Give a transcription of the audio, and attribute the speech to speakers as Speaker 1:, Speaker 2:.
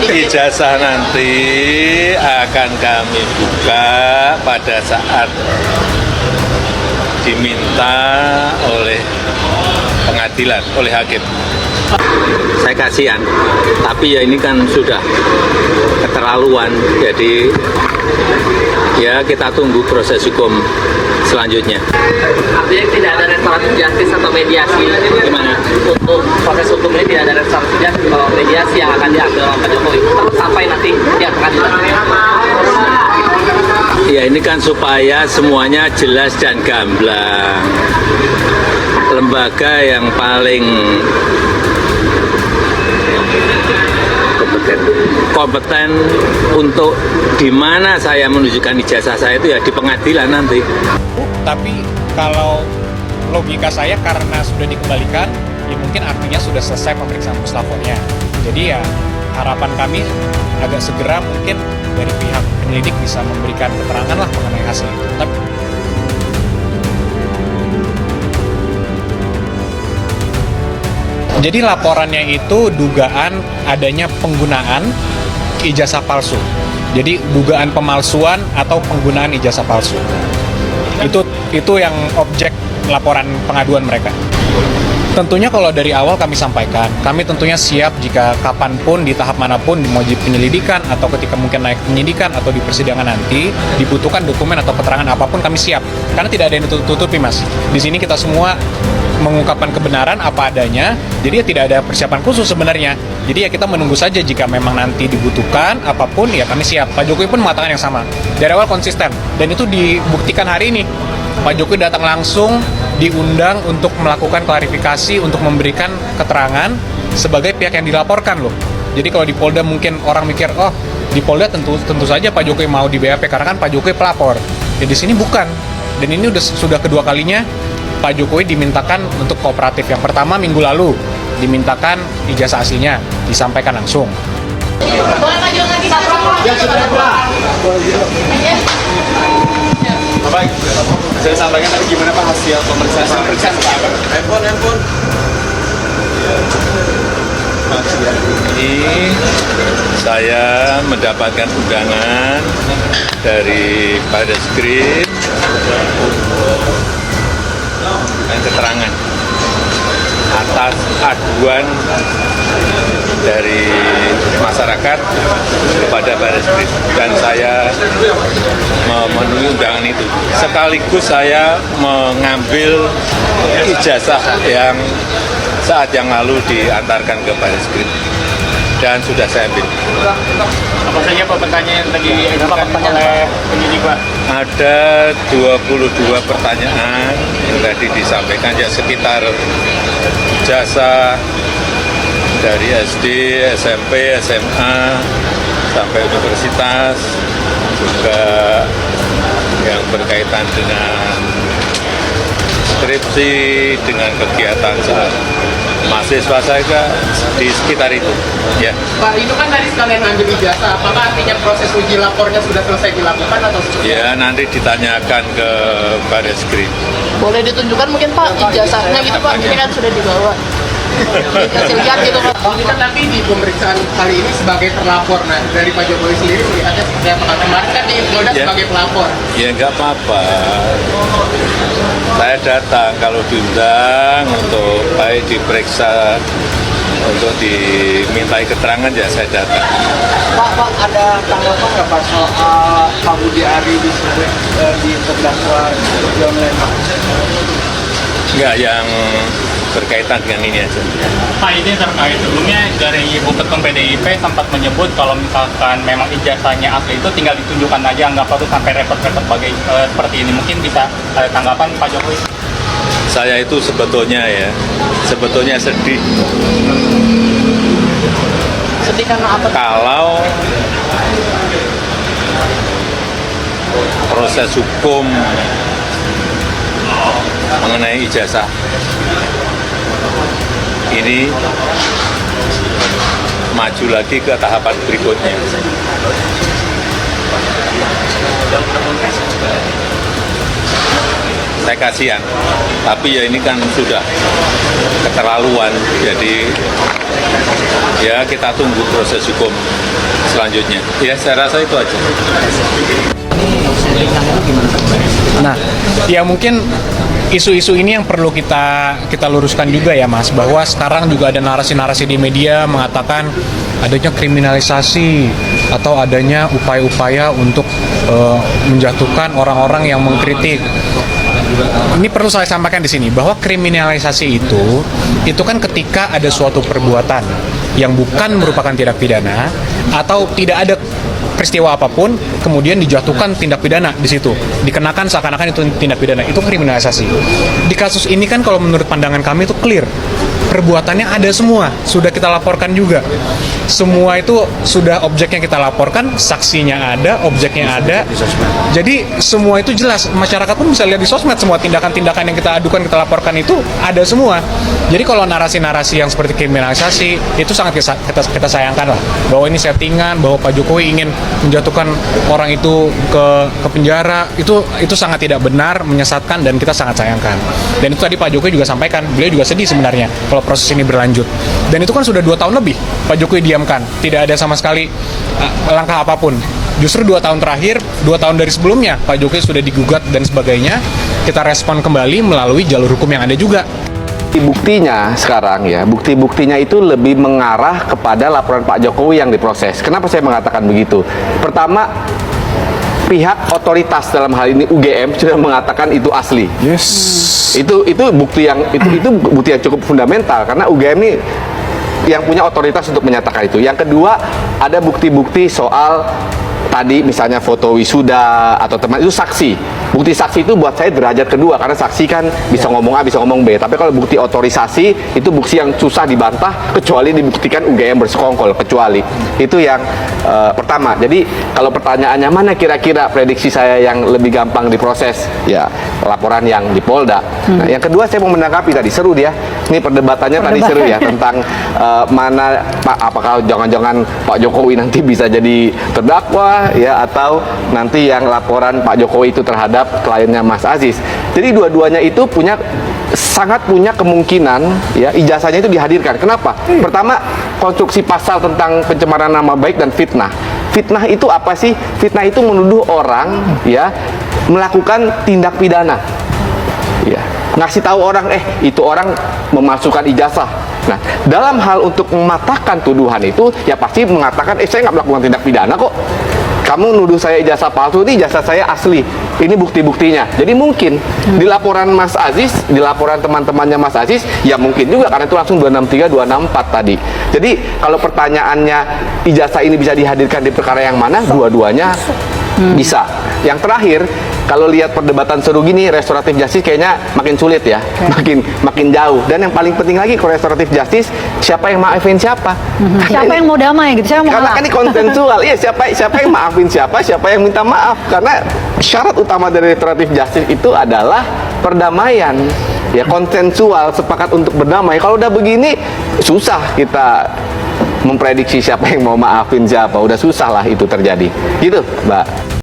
Speaker 1: Ijazah nanti akan kami buka pada saat diminta oleh pengadilan, oleh hakim.
Speaker 2: Saya kasihan, tapi ya ini kan sudah keterlaluan, jadi ya kita tunggu proses hukum selanjutnya.
Speaker 3: Artinya tidak ada restoratif justice atau mediasi.
Speaker 2: Gimana?
Speaker 3: Untuk proses hukum ini tidak ada restoratif justice atau mediasi yang akan diambil oleh Pak Jokowi. Terus sampai nanti pihak pengadilan.
Speaker 2: Ya ini kan supaya semuanya jelas dan gamblang. Lembaga yang paling kompeten untuk di mana saya menunjukkan ijazah saya itu ya di pengadilan nanti.
Speaker 4: Tapi kalau logika saya karena sudah dikembalikan, ya mungkin artinya sudah selesai pemeriksaan puslafornya. Jadi ya harapan kami agak segera mungkin dari pihak penyelidik bisa memberikan keterangan lah mengenai hasil itu. Jadi laporannya itu dugaan adanya penggunaan ijazah palsu. Jadi dugaan pemalsuan atau penggunaan ijazah palsu. Itu yang objek laporan pengaduan mereka. Tentunya kalau dari awal kami sampaikan, kami tentunya siap jika kapanpun, di tahap manapun, mau di penyelidikan atau ketika mungkin naik penyidikan atau di persidangan nanti, dibutuhkan dokumen atau keterangan apapun kami siap. Karena tidak ada yang ditutup-tutupi, Mas. Di sini kita semua mengungkapkan kebenaran apa adanya, jadi ya tidak ada persiapan khusus sebenarnya. Jadi ya kita menunggu saja jika memang nanti dibutuhkan apapun, ya kami siap. Pak Jokowi pun mengatakan yang sama. Dari awal konsisten, dan itu dibuktikan hari ini. Pak Jokowi datang langsung, diundang untuk melakukan klarifikasi, untuk memberikan keterangan sebagai pihak yang dilaporkan loh. Jadi kalau di Polda mungkin orang mikir, oh di Polda tentu saja Pak Jokowi mau di BAP karena kan Pak Jokowi pelapor. Ya di sini bukan. Dan ini sudah kedua kalinya Pak Jokowi dimintakan untuk kooperatif. Yang pertama minggu lalu dimintakan ijazah aslinya, disampaikan langsung.
Speaker 5: Baik, saya sampaikan tadi gimana Pak hasil pemeriksaan Pak? Handphone.
Speaker 1: Ini saya mendapatkan undangan dari Barreskrim dan keterangan atas aduan dari masyarakat kepada Barreskrim, dan saya memenuhi undangan itu. Sekaligus saya mengambil ijazah yang saat yang lalu diantarkan ke Barreskrim dan sudah saya ambil.
Speaker 5: Apa saja Pak pertanyaan yang tadi diajukan oleh penyidik Pak?
Speaker 1: Ada 22 pertanyaan yang tadi disampaikan, ya sekitar ijazah dari SD, SMP, SMA, sampai universitas, juga yang berkaitan dengan skripsi, dengan kegiatan mahasiswa saya di sekitar itu. Ya.
Speaker 6: Pak, itu kan tadi sekalian ngambil ijazah, apakah artinya proses uji lapornya sudah selesai dilakukan atau seperti
Speaker 1: Ya, nanti ditanyakan ke Barreskrim.
Speaker 7: Boleh ditunjukkan mungkin Pak ijazahnya gitu Pak, ini kan sudah dibawa. Kasih lihat gitu Pak.
Speaker 6: ini kan nanti di pemeriksaan kali ini sebagai terlapor. Nah, dari Pak Jokowi sendiri melihatnya seperti apa? Kemarin kan di Polda sebagai pelapor.
Speaker 1: Ya nggak apa-apa. Saya datang kalau diundang untuk baik diperiksa, untuk dimintai keterangan, ya saya datang.
Speaker 6: Pak, ada tanggapan nggak Pak soal Pak Budi Ari di terdakwa judi online?
Speaker 1: Enggak, yang berkaitan dengan ini aja.
Speaker 5: Pak, ini terkait sebelumnya dari Ibu Ketum PDIP sempat menyebut kalau misalkan memang ijazahnya asli itu tinggal ditunjukkan aja, nggak perlu sampai repot-repot seperti ini. Mungkin bisa ada tanggapan Pak Jokowi?
Speaker 1: Saya itu sebetulnya sedih.
Speaker 7: Sedih karena apa?
Speaker 1: Kalau proses hukum mengenai ijazah ini maju lagi ke tahapan berikutnya. saya kasihan. Tapi ya ini kan sudah keterlaluan, jadi ya kita tunggu proses hukum selanjutnya. Ya saya rasa itu aja.
Speaker 4: Nah, ya mungkin isu-isu ini yang perlu kita luruskan juga ya Mas, bahwa sekarang juga ada narasi-narasi di media mengatakan adanya kriminalisasi atau adanya upaya-upaya untuk menjatuhkan orang-orang yang mengkritik. Ini perlu saya sampaikan di sini bahwa kriminalisasi itu kan ketika ada suatu perbuatan yang bukan merupakan tindak pidana atau tidak ada peristiwa apapun kemudian dijatuhkan tindak pidana di situ, dikenakan seakan-akan itu tindak pidana, itu kriminalisasi. Di kasus ini kan kalau menurut pandangan kami itu clear, perbuatannya ada semua, sudah kita laporkan juga. Semua itu sudah objeknya kita laporkan, saksinya ada, objeknya ada. Jadi semua itu jelas, masyarakat pun bisa lihat di sosmed semua tindakan-tindakan yang kita adukan, kita laporkan itu ada semua. Jadi kalau narasi-narasi yang seperti kriminalisasi itu sangat kita sayangkan lah, bahwa ini settingan, bahwa Pak Jokowi ingin menjatuhkan orang itu ke penjara, itu sangat tidak benar, menyesatkan, dan kita sangat sayangkan. Dan itu tadi Pak Jokowi juga sampaikan, beliau juga sedih sebenarnya kalau proses ini berlanjut. Dan itu kan sudah 2 tahun lebih Pak Jokowi diamkan, tidak ada sama sekali langkah apapun. Justru 2 tahun terakhir, 2 tahun dari sebelumnya Pak Jokowi sudah digugat dan sebagainya, kita respon kembali melalui jalur hukum yang ada juga.
Speaker 8: Buktinya sekarang ya, bukti-buktinya itu lebih mengarah kepada laporan Pak Jokowi yang diproses. Kenapa saya mengatakan begitu? Pertama, pihak otoritas dalam hal ini UGM sudah mengatakan itu asli.
Speaker 4: Yes.
Speaker 8: Itu bukti yang itu bukti yang cukup fundamental karena UGM ini yang punya otoritas untuk menyatakan itu. Yang kedua, ada bukti-bukti soal tadi misalnya foto wisuda atau teman, itu saksi. Bukti saksi itu buat saya derajat kedua karena saksi kan bisa ngomong A bisa ngomong B. Tapi kalau bukti otorisasi itu bukti yang susah dibantah kecuali dibuktikan UGM bersekongkol, kecuali. Itu yang pertama. Jadi kalau pertanyaannya mana kira-kira prediksi saya yang lebih gampang diproses, ya laporan yang di Polda. Nah, yang kedua saya mau menanggapi tadi, seru dia. Ini perdebatannya tadi seru ya tentang mana apakah jangan-jangan Pak Jokowi nanti bisa jadi terdakwa ya, atau nanti yang laporan Pak Jokowi itu terhadap kliennya Mas Aziz. Jadi dua-duanya itu sangat punya kemungkinan ya ijazahnya itu dihadirkan. Kenapa? Pertama, konstruksi pasal tentang pencemaran nama baik dan fitnah. Fitnah itu apa sih? Fitnah itu menuduh orang ya melakukan tindak pidana. Ya, ngasih tahu orang itu orang memasukkan ijazah. Nah, dalam hal untuk mematahkan tuduhan itu ya pasti mengatakan saya nggak melakukan tindak pidana kok. Kamu nuduh saya ijazah palsu, ini ijazah saya asli. Ini bukti-buktinya. Jadi mungkin di laporan Mas Aziz, di laporan teman-temannya Mas Aziz, ya mungkin juga karena itu langsung 263, 264 tadi. Jadi kalau pertanyaannya ijazah ini bisa dihadirkan di perkara yang mana? Dua-duanya bisa. Yang terakhir, kalau lihat perdebatan seru gini, restoratif justice kayaknya makin sulit ya, makin jauh. Dan yang paling penting lagi, kalau restoratif justice, siapa yang maafin siapa?
Speaker 9: Siapa yang mau damai gitu? Siapa yang mau
Speaker 8: karena
Speaker 9: kalah?
Speaker 8: kan ini konsensual, iya siapa yang maafin siapa yang minta maaf. Karena syarat utama dari restoratif justice itu adalah perdamaian. Ya konsensual, sepakat untuk berdamai. Kalau udah begini, susah kita memprediksi siapa yang mau maafin siapa. Udah susah lah itu terjadi. Gitu, Mbak.